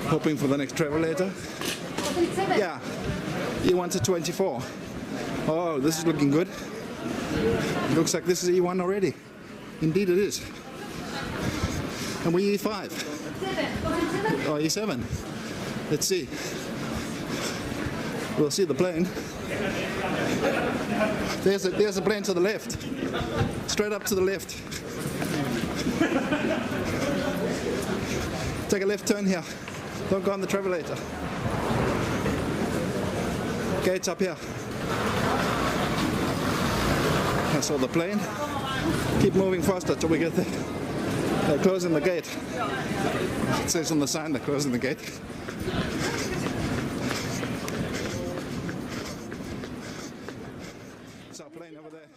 Hoping for the next travelator. Yeah, E1 to 24. Oh, this is looking good. Looks like this is E1 already. Indeed it is. And we E5. Oh, E7. Let's see. We'll see the plane. There's a plane to the left. Straight up to the left. Take a left turn here. Don't go on the travelator. Gates up here. I saw the plane. Keep moving faster till we get there. They're closing the gate. It says on the sign they're closing the gate.